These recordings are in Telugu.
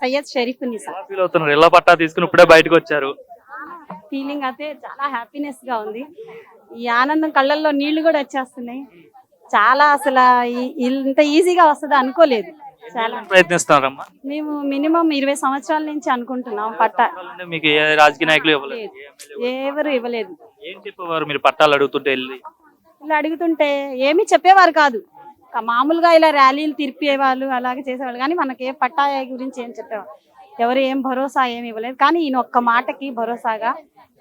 సయ్యద్ షరీఫ్ నిసా. ఫీల్ అవుతున్నారు ఇళ్ల పట్టా తీసుకుని ఇప్పుడే బయటకు వచ్చారు? ఫీలింగ్ అయితే చాలా హ్యాపీనెస్ గా ఉంది. ఈ ఆనందం కళ్ళల్లో నీళ్లు కూడా వచ్చేస్తున్నాయి. చాలా అసలు ఇంత ఈజీగా వస్తుంది అనుకోలేదు. చాలా ప్రయత్నిస్తున్నారమ్మా? మేము మినిమం 20 సంవత్సరాల నుంచి అనుకుంటున్నాం పట్టా. మీకు ఏ రాజకీయ నాయకులు ఇవ్వలేదు? ఎవరు ఇవ్వలేదు. ఏం చెప్పేవారు మీరు పట్టాలు అడుగుతుంటే వెళ్ళి? ఇలా అడుగుతుంటే ఏమీ చెప్పేవారు కాదు. మామూలుగా ఇలా ర్యాలీలు తిరిపేవాళ్ళు అలాగే చేసేవాళ్ళు కానీ మనకి ఏ పట్టా గురించి ఏం చెప్పేవారు ఎవరు ఏం భరోసా ఏమి ఇవ్వలేదు. కానీ ఈయన ఒక్క మాటకి భరోసాగా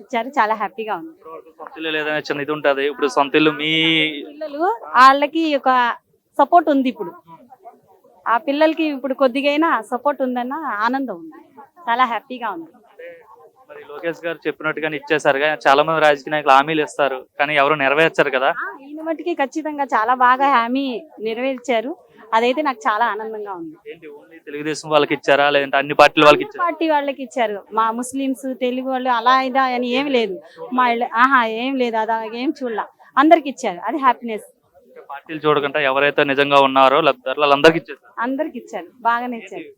ఇచ్చారు. చాలా హ్యాపీగా ఉంది. సొంత ఇల్లు ఏదైనా చిన్న ఇది ఉంటది, ఇప్పుడు సొంత ఇల్లు మీ పిల్లలు వాళ్ళకి ఒక సపోర్ట్ ఉంది. ఇప్పుడు ఆ పిల్లలకి ఇప్పుడు కొద్దిగైనా సపోర్ట్ ఉందన్న ఆనందం ఉంది. చాలా హ్యాపీగా ఉంది. మరి లోకేష్ గారు చెప్పినట్టుగానే ఇచ్చేసారు. చాలా మంది రాజకీయ నాయకులు హామీలు ఇస్తారు కానీ ఎవరు నెరవేర్చారు కదా. ఈయన మట్టికి ఖచ్చితంగా చాలా బాగా హామీ నెరవేర్చారు. అదైతే నాకు చాలా ఆనందంగా ఉంది. ఏంటి ఓన్లీ తెలుగుదేశం వాళ్ళకి ఇచ్చారా లేదంటే అన్ని పార్టీల వాళ్ళకి ఇచ్చారా? పార్టీ వాళ్ళకి ఇచ్చారు. మా ముస్లిమ్స్ తెలుగు వాళ్ళు అలా ఇదా అని ఏమి లేదు. మా ఏం లేదు. అదా ఏం చూడాల అందరికి ఇచ్చారు. అది హ్యాపీనెస్. పార్టీలు చూడకుండా ఎవరైతే నిజంగా ఉన్నారో వాళ్ళందరికి ఇచ్చారు. అందరికి ఇచ్చారు. బాగానే ఇచ్చారు.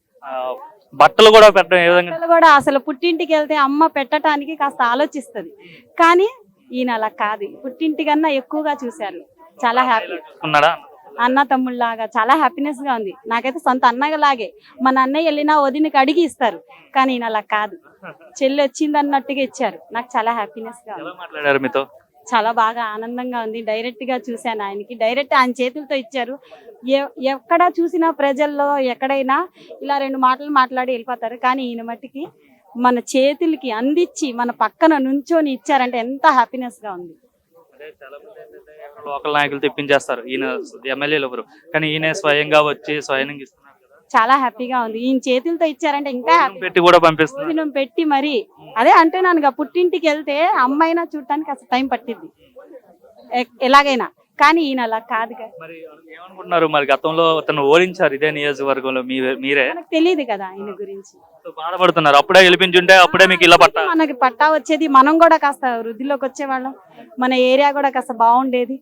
బట్టలు కూడా పెట్టడం ఏ విధంగా? బట్టలు కూడా అసలు పుట్టింటికి వెళ్తే అమ్మ పెట్టడానికి కాస్త ఆలోచిస్తుంది కానీ ఈయన అలా కాదు. పుట్టింటి కన్నా ఎక్కువగా చూశారు. చాలా హ్యాపీ. ఉన్నాడా అన్న తమ్ముళ్ళలాగా చాలా హ్యాపీనెస్ గా ఉంది. నాకైతే సొంత అన్నలాగే. మన అన్నయ్య వెళ్ళినా వదినకి అడిగి ఇస్తారు కానీ ఈయన అలా కాదు. చెల్లి వచ్చింది అన్నట్టుగా ఇచ్చారు. నాకు చాలా హ్యాపీనెస్ గా ఉంది. మాట్లాడారు మీతో? చాలా బాగా ఆనందంగా ఉంది. డైరెక్ట్ గా చూశాను ఆయనకి. డైరెక్ట్ ఆయన చేతులతో ఇచ్చారు. ఎక్కడ చూసినా ప్రజల్లో ఎక్కడైనా ఇలా 2 మాటలు మాట్లాడి వెళ్ళిపోతారు కానీ ఈయన మట్టికి మన చేతులకి అందించి మన పక్కన నుంచొని ఇచ్చారంటే ఎంత హ్యాపీనెస్ గా ఉంది. లోకల్ నాయకులు తెప్పించేస్తారు ఈయన ఎమ్మెల్యేలు ఎవరు కానీ ఈయన స్వయంగా వచ్చి స్వయంగా ఇస్తున్నారు. చాలా హ్యాపీగా ఉంది. ఈయన చేతులతో ఇచ్చారంటే ఇంకా పెట్టి కూడా పంపిస్తున్నారు. పెట్టి మరి అదే అంటున్నాను పుట్టింటికి వెళ్తే అమ్మాయినా చూడటానికి అసలు టైం పట్టింది ఎలాగైనా కానీ ఈయన అలా కాదు. మరి ఏమనుకుంటున్నారు? మరి గతంలో అతను ఓడించారు ఇదే నియోజకవర్గంలో మీరే. మనకు తెలియదు కదా ఆయన గురించి. బాధపడుతున్నారు. అప్పుడే గెలిపించుంటే అప్పుడే మీకు ఇలా పట్టా మనకి పట్టా వచ్చేది. మనం కూడా కాస్త వృద్ధిలోకి వచ్చేవాళ్ళం. మన ఏరియా కూడా కాస్త బాగుండేది.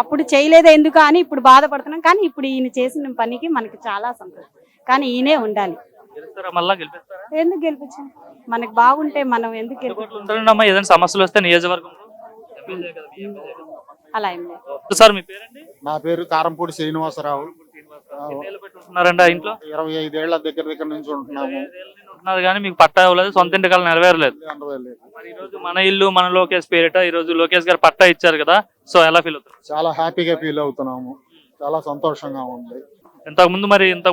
అప్పుడు చేయలేదు ఎందుకు అని ఇప్పుడు బాధపడుతున్నాం కానీ ఇప్పుడు ఈయన చేసిన పనికి మనకి చాలా సంతోషం. కానీ ఈయనే ఉండాలి. ఎందుకు గెలిపించాం? మనకి బాగుంటే మనం ఎందుకు గెలిపించాం? ఏదైనా సమస్యలు వస్తే నియోజకవర్గంలో అలా ఏం లేదు. సార్ మీ పేరండి? నా పేరు కారంపూడి శ్రీనివాసరావు. ఇంట్లో 25 ఏళ్ల దగ్గర నుంచి ఉంటున్నాము. కానీ మీకు పట్టా ఇవ్వలేదు, సొంత ఇంటి కల నెరవేరలేదు. ఈ రోజు మన ఇల్లు మన లోకేష్ పేరిట ఈ రోజు లోకేష్ గారు పట్టా ఇచ్చారు కదా, సో ఎలా ఫీల్ అవుతారు? చాలా హ్యాపీగా ఫీల్ అవుతున్నాము. చాలా సంతోషంగా ఉంది. ఇంతకు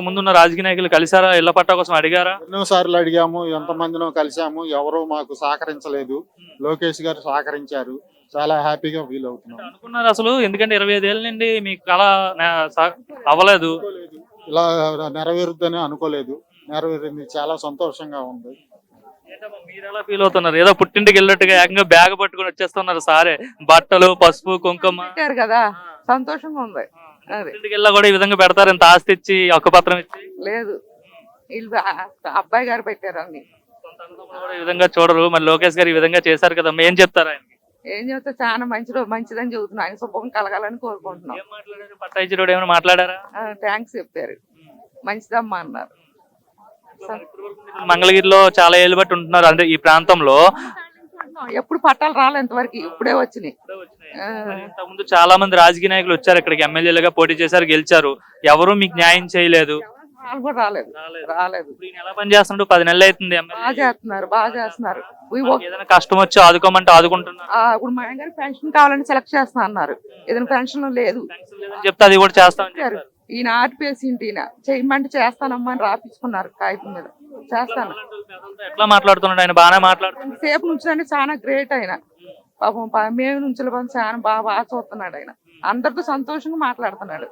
ముందు ఉన్న రాజకీయ నాయకులు కలిసారా? ఇళ్ల పట్టా కోసం అడిగారా? ఎన్నోసార్లు అడిగాము. ఎంతమందినో కలిసాము. ఎవరో మాకు సహకరించలేదు. లోకేష్ గారు సహకరించారు. చాలా హ్యాపీగా ఫీల్ అవుతున్నాం. అనుకున్నారు అసలు ఎందుకంటే 25 ఏళ్ళ నుండి మీకు కళ అవ్వలేదు, ఇలా నెరవేరుద్దని అనుకోలేదు. నెరవేరింది. చాలా సంతోషంగా ఉంది. మీరు ఎలా ఫీల్ అవుతున్నారు? ఏదో పుట్టింటికి వెళ్ళినట్టుగా ఏకంగా బ్యాగ్ పట్టుకుని వచ్చేస్తున్నారు సారే. బట్టలు పసుపు కుంకుమ కదా, సంతోషంగా ఉంది. ఇంటికి వెళ్ళా కూడా ఈ విధంగా పెడతారు? ఇంత ఆస్తి ఇచ్చి ఒక్క పత్రం ఇచ్చి లేదు. వీళ్ళు అబ్బాయి గారు పెట్టారు అన్ని. ఈ విధంగా చూడరు. మరి లోకేష్ గారు ఈ విధంగా చేశారు కదా, ఏం చెప్తారు ఆయనకి? ఏం చెప్తే చాలా మంచిదని చెబుతున్నా. ఆయన శుభం కలగాలని కోరుకుంటున్నాం. పట్టా ఇచ్చి ఏమైనా మాట్లాడారా? థ్యాంక్స్ చెప్పారు. మంచిదమ్మా అన్నారు. మంగళగిరిలో చాలా ఏళ్ళు బట్టి ఉంటున్నారు అంటే ఈ ప్రాంతంలో. ఎప్పుడు పట్టాలు రాలే ఇంతవరకు, ఇప్పుడే వచ్చినాయి. ఇంతకుముందు చాలా మంది రాజకీయ నాయకులు వచ్చారు ఇక్కడికి, ఎమ్మెల్యేలుగా పోటీ చేశారు, గెలిచారు. ఎవరు మీకు న్యాయం చేయలేదు. వాళ్ళు కూడా రాలేదు. ఎలా పని చేస్తున్నాడు? 10 నెలలు అవుతుంది. బాగా చేస్తున్నారు. ఏదైనా కష్టం వచ్చి ఆదుకోమంటే ఆదుకుంటున్నారు. ఇప్పుడు మా ఆయన గారు పెన్షన్ కావాలని సెలెక్ట్ చేస్తున్నా అన్నారు. ఏదైనా పెన్షన్ లేదు చెప్తే అది కూడా చేస్తాం. ఈయన ఆర్టిపేసింటి ఈయన చేయమంటే చేస్తానమ్మా అని రాపించుకున్నారు కాగితం మీద. చేస్తాను. ఎట్లా మాట్లాడుతున్నాడు ఆయన? బాగానే మాట్లాడుతున్నాడు. సేపు నుంచి చాలా గ్రేట్ ఆయన. పాపం మేము నుంచి చాలా బాగా చూస్తున్నాడు ఆయన. అందరితో సంతోషంగా మాట్లాడుతున్నాడు.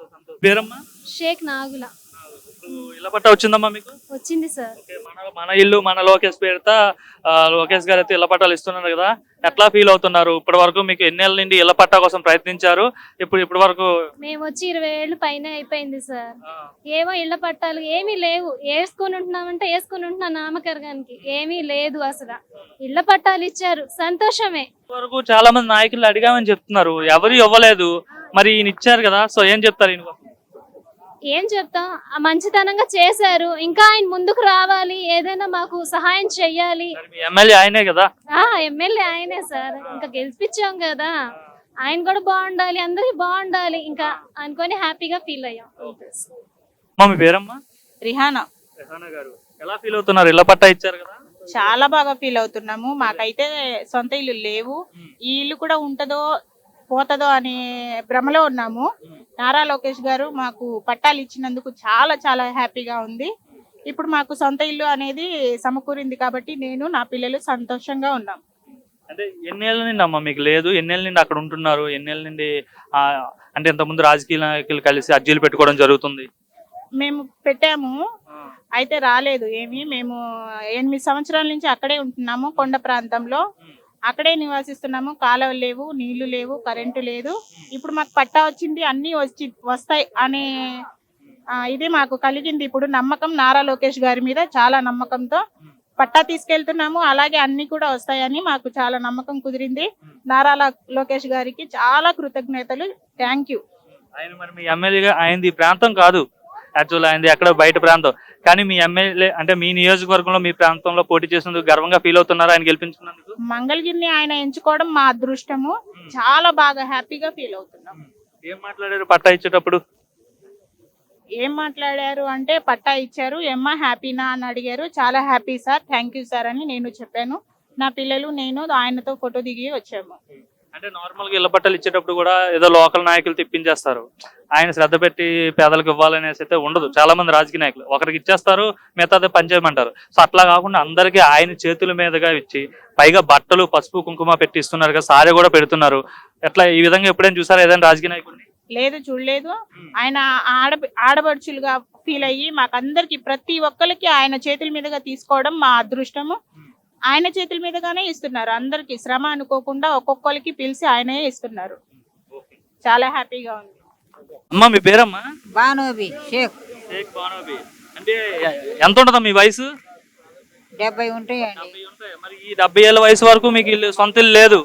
పేరమ్మా? షేక్ నాగుల. ఇళ్ల పట్టా వచ్చిందమ్మా మీకు? వచ్చింది సార్. మన ఇల్లు మన లోకేష్ పేరుతో లోకేష్ గారు అయితే ఇళ్ల పట్టాలు ఇస్తున్నారు కదా, ఎట్లా ఫీల్ అవుతున్నారు? ఇప్పటి వరకు మీకు ఎన్నేళ్ళ నుండి ఇళ్ల పట్టా కోసం ప్రయత్నించారు? ఇప్పటి వరకు మేము వచ్చి 20 ఏళ్ళు పైన అయిపోయింది సార్. ఏమో ఇళ్ల పట్టాలు ఏమీ లేవు. వేసుకుని ఉంటున్నామంటే వేసుకుని ఉంటున్నా నామకరణానికి ఏమీ లేదు. అసలు ఇళ్ల పట్టాలు ఇచ్చారు, సంతోషమే. వరకు చాలా మంది నాయకులు అడిగామని చెప్తున్నారు, ఎవరు ఇవ్వలేదు. మరి ఈయన ఇచ్చారు కదా, సో ఏం చెప్తారు? ఏం చెప్తాం, మంచితనంగా చేశారు. ఇంకా ఆయన ముందుకు రావాలి, ఏదైనా మాకు సహాయం చెయ్యాలి. మరి మీ ఎమ్మెల్యే ఆయనే కదా. ఎమ్మెల్యే ఆయనే సార్, ఇంకా గెలిపించాం కదా, ఆయన కూడా బాగుండాలి, అందరికి బాగుండాలి ఇంకా అనుకొని హ్యాపీగా ఫీల్ అయ్యాం. అమ్మా మీ పేరమ్మా? రిహానా. రెహానా గారు ఎలా ఫీల్ అవుతున్నారు? ఇళ్ల పట్టా ఇచ్చారు కదా. చాలా బాగా ఫీల్ అవుతున్నాము. మాకైతే సొంత ఇల్లు లేవు, ఈ ఇల్లు కూడా ఉంటదో పోతదో అనే భ్రమలో ఉన్నాము. నారా లోకేష్ గారు మాకు పట్టాలు ఇచ్చినందుకు చాలా చాలా హ్యాపీగా ఉంది. ఇప్పుడు మాకు సొంత ఇల్లు అనేది సమకూరింది కాబట్టి నేను నా పిల్లలు సంతోషంగా ఉన్నాం. అంటే ఎన్నేళ్ళ నుండి అమ్మా మీకు లేదు? ఎన్నేళ్ళ నుండి అక్కడ ఉంటున్నారు? ఎన్నేళ్ళ నుండి అంటే ఇంతకుముందు రాజకీయ నాయకులు కలిసి అర్జీలు పెట్టుకోవడం జరుగుతుంది? మేము పెట్టాము, అయితే రాలేదు ఏమి. మేము 8 సంవత్సరాల నుంచి అక్కడే ఉంటున్నాము, కొండ ప్రాంతంలో అక్కడే నివసిస్తున్నాము. కాలువలు లేవు, నీళ్లు లేవు, కరెంటు లేదు. ఇప్పుడు మాకు పట్టా వచ్చింది, అన్ని వస్తాయి అనే ఇది మాకు కలిగింది. ఇప్పుడు నమ్మకం నారా లోకేష్ గారి మీద చాలా నమ్మకంతో పట్టా తీసుకెళ్తున్నాము. అలాగే అన్ని కూడా వస్తాయని మాకు చాలా నమ్మకం కుదిరింది. నారా లోకేష్ గారికి చాలా కృతజ్ఞతలు. Thank you. ఆయన మరి మీ ఎమ్మెల్యేగా ఆయనది ఈ ప్రాంతం కాదు, యాక్చువల్ ఆయనది ఎక్కడ బయట ప్రాంతం, కానీ మీ ఎమ్మెల్యే అంటే మీ నియోజకవర్గంలో మీ ప్రాంతంలో పోటీ చేసినందుకు గర్వంగా ఫీల్ అవుతున్నారు ఆయన గెలిపించుకున్నందుకు? మంగళగిరిని ఆయన ఎంచుకోవడం మా అదృష్టము. చాలా బాగా హ్యాపీగా ఫీల్ అవుతున్నాం. ఏం మాట్లాడారు పట్టా ఇచ్చేటప్పుడు? ఏం మాట్లాడారు అంటే పట్టా ఇచ్చారు, ఏమ్మా హ్యాపీనా అని అడిగారు. చాలా happy sir, thank you sir అని నేను చెప్పాను. నా పిల్లలు నేను ఆయనతో ఫోటో దిగి వచ్చాము. అంటే నార్మల్ గా ఇళ్ల పట్టాలు ఇచ్చేటప్పుడు కూడా ఏదో లోకల్ నాయకులు తిప్పించేస్తారు, ఆయన శ్రద్ధ పెట్టి పేదలకు ఇవ్వాలనేసి అయితే ఉండదు. చాలా మంది రాజకీయ నాయకులు ఒకరికి ఇచ్చేస్తారు, మిగతాదే పనిచేయమంటారు. సో అట్లా కాకుండా అందరికీ ఆయన చేతుల మీదుగా ఇచ్చి పైగా బట్టలు పసుపు కుంకుమ పెట్టి ఇస్తున్నారు కదా, సారే కూడా పెడుతున్నారు. ఎట్లా ఈ విధంగా ఎప్పుడైనా చూసారా ఏదైనా రాజకీయ నాయకుడిని? లేదు, చూడలేదు. ఆయన ఆడబడుచులుగా ఫీల్ అయ్యి మాకందరికి ప్రతి ఒక్కరికి ఆయన చేతుల మీదుగా తీసుకోవడం మా అదృష్టము. ఆయన చేతుల మీదుగానే ఇస్తున్నారు, అందరికి శ్రమ అనుకోకుండా ఒక్కొక్కరికి పిలిచి ఆయనే ఇస్తున్నారు. చాలా హ్యాపీగా ఉంది. అమ్మా మీ పేరమ్మా? బానోబి షేక్. షేక్ బానోబి. అంటే ఎంత ఉంటుందా మీ వయసు? 70 ఉంటాయండి. 70 ఉంటాయి. మరి ఈ 70 ఏళ్ళ వయసు వరకు మీకు ఇల్లు సొంత ఇల్లు లేదు?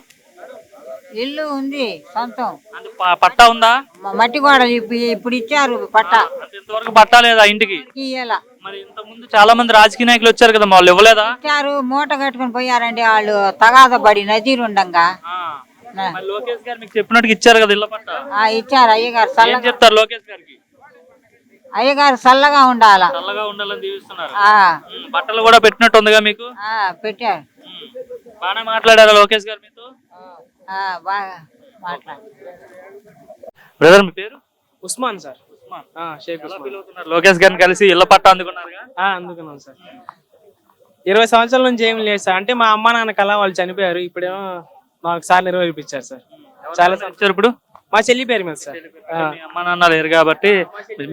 ఇల్లు ఉంది సొంతం. అంటే పట్టా ఉందా? మట్టి గోడలు ఇప్పుడు ఇచ్చారు పట్టా. అంటే ఇంతవరకు పట్టా లేదా ఇంటికి? ఇయ్యాల. మరి ఇంత ముందు చాలా మంది రాజకీయ నాయకులు వచ్చారు కదా, వాళ్ళు ఇవ్వలేదా? ఇచ్చారు, మూట కట్టుకుని పోయారండి వాళ్ళు, తగాద పడి నజీరు ఉండంగా. మరి లోకేష్ గారు మీకు చెప్పినట్టుగా ఇచ్చారు కదా ఇళ్ళ పట్టా? ఇచ్చారు. అయ్యగారు ఏం చల్లగా చెప్తారు లోకేష్ గారికి? అయ్యగారు చల్లగా ఉండాల. చల్లగా ఉండాలని దీవిస్తున్నారు. బట్టలు కూడా పెట్టినట్టు ఉందిగా మీకు? పెట్టారు. బాగా మాట్లాడారా లోకేష్ గారు మీతో? బాగా మాట్లాడు. బ్రదర్ మీ పేరు? ఉస్మాన్ సార్. షేక్ ఎలా ఫీల్ అవుతున్నారు లోకేష్ గారిని కలిసి ఇళ్ళ పట్టా అందుకున్నారుగా? అందుకున్నాం సార్. 20 సంవత్సరాల నుంచి ఏం లేదు సార్. అంటే మా అమ్మ నాన్న కళ వాళ్ళు చనిపోయారు, ఇప్పుడేమో మాకు సార్ నెరవేర్పించారు సార్. చాలా వచ్చారు ఇప్పుడు? మా చెల్లి పేరు మీద సార్. మీ అమ్మ నాన్న లేరు కాబట్టి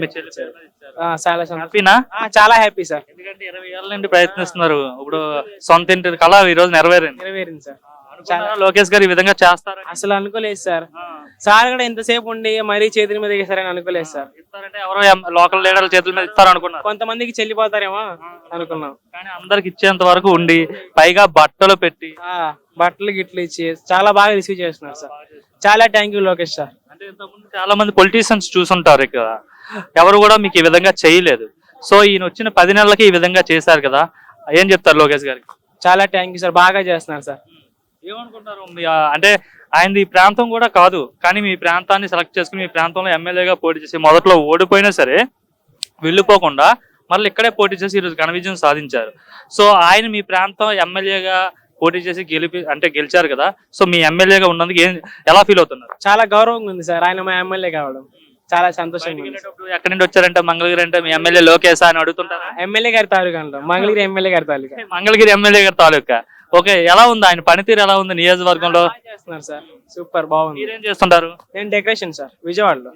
మీ చెల్లి పేరు మీద ఇచ్చారు. చాలా హ్యాపీనా? చాలా హ్యాపీ సార్. ఎందుకంటే 20 ఏళ్ళ నుండి ప్రయత్నిస్తున్నారు, ఇప్పుడు సొంత ఇంటి కళ ఈ రోజు నెరవేరింది సార్. లోకేష్ గారు ఈ విధంగా చేస్తారు అసలు అనుకోలేదు సార్. సార్ కూడా ఎంతసేపు ఉండి మరీ చేతుల మీద ఎగేసారని అనుకోలేదు సార్. ఇస్తారంటే ఎవరో లోకల్ లీడర్ల చేతుల మీద ఇస్తారు అనుకున్నారు. కొంతమందికి చెల్లిపోతారేమో అనుకున్నాం, కానీ అందరికి ఇచ్చేంత వరకు ఉండి పైగా బట్టలు పెట్టి బట్టలు గిట్లు ఇచ్చి చాలా బాగా రిసీవ్ చేస్తున్నారు సార్. చాలా థ్యాంక్ యూ లోకేష్ సార్. అంటే ఇంతకుముందు చాలా మంది పొలిటీషియన్స్ చూసుంటారు ఇక్కడ, ఎవరు కూడా మీకు ఈ విధంగా చేయలేదు. సో ఈయన వచ్చిన 10 నెలలకి ఈ విధంగా చేశారు కదా, ఏం చెప్తారు లోకేష్ గారికి? చాలా థ్యాంక్ యూ సార్, బాగా చేస్తున్నారు సార్. ఏమనుకుంటారు? అంటే ఆయనది ఈ ప్రాంతం కూడా కాదు, కానీ మీ ప్రాంతాన్ని సెలెక్ట్ చేసుకుని మీ ప్రాంతంలో ఎమ్మెల్యేగా పోటీ చేసి మొదట్లో ఓడిపోయినా సరే వెళ్ళిపోకుండా మళ్ళీ ఇక్కడే పోటీ చేసి ఈరోజు ఘన విజయం సాధించారు. సో ఆయన మీ ప్రాంతం ఎమ్మెల్యేగా పోటీ చేసి గెలిచారు కదా, సో మీ ఎమ్మెల్యేగా ఉన్నందుకు ఎలా ఫీల్ అవుతున్నారు? చాలా గౌరవంగా ఉంది సార్ ఆయన మా ఎమ్మెల్యే కావడం. చాలా సంతోషంగా ఉంది. ఎక్కడి నుండి వచ్చారంటే మంగళగిరి అంటే మీ ఎమ్మెల్యే లోకేష్ అని అడుగుతుంటారా? ఎమ్మెల్యే గారి తాలూకా అంటాం, మంగళగిరి ఎమ్మెల్యే గారి తాలూకా. మంగళగిరి ఎమ్మెల్యే గారి తాలూకా. ఓకే, ఎలా ఉంది ఆయన పనితీరు, ఎలా ఉంది నియోజకవర్గంలో? చేస్తున్నారు సార్, సూపర్ బాగుంది. మీరేం చేస్తుంటారు? నేను డెకరేషన్ సార్, విజయవాడలో.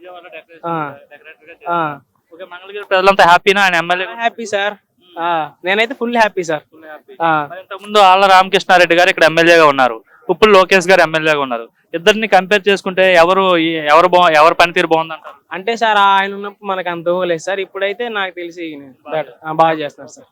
మంగళగిరి ప్రజలంతా హ్యాపీనా ఆయన ఎమ్మెల్యే? హ్యాపీ సార్, నేనైతే ఫుల్ హ్యాపీ సార్. ఇంతకుముందు ఆళ్ల రామకృష్ణారెడ్డి గారు ఇక్కడ ఎమ్మెల్యేగా ఉన్నారు, ఇప్పుడు లోకేష్ గారు ఎమ్మెల్యేగా ఉన్నారు. ఇద్దరిని కంపేర్ చేసుకుంటే ఎవరు పనితీరు బాగుందంటారు? అంటే సార్ ఆయన ఉన్నప్పుడు మనకు అంత ఊహలేదు సార్, ఇప్పుడైతే నాకు తెలిసి బాగా చేస్తున్నారు సార్.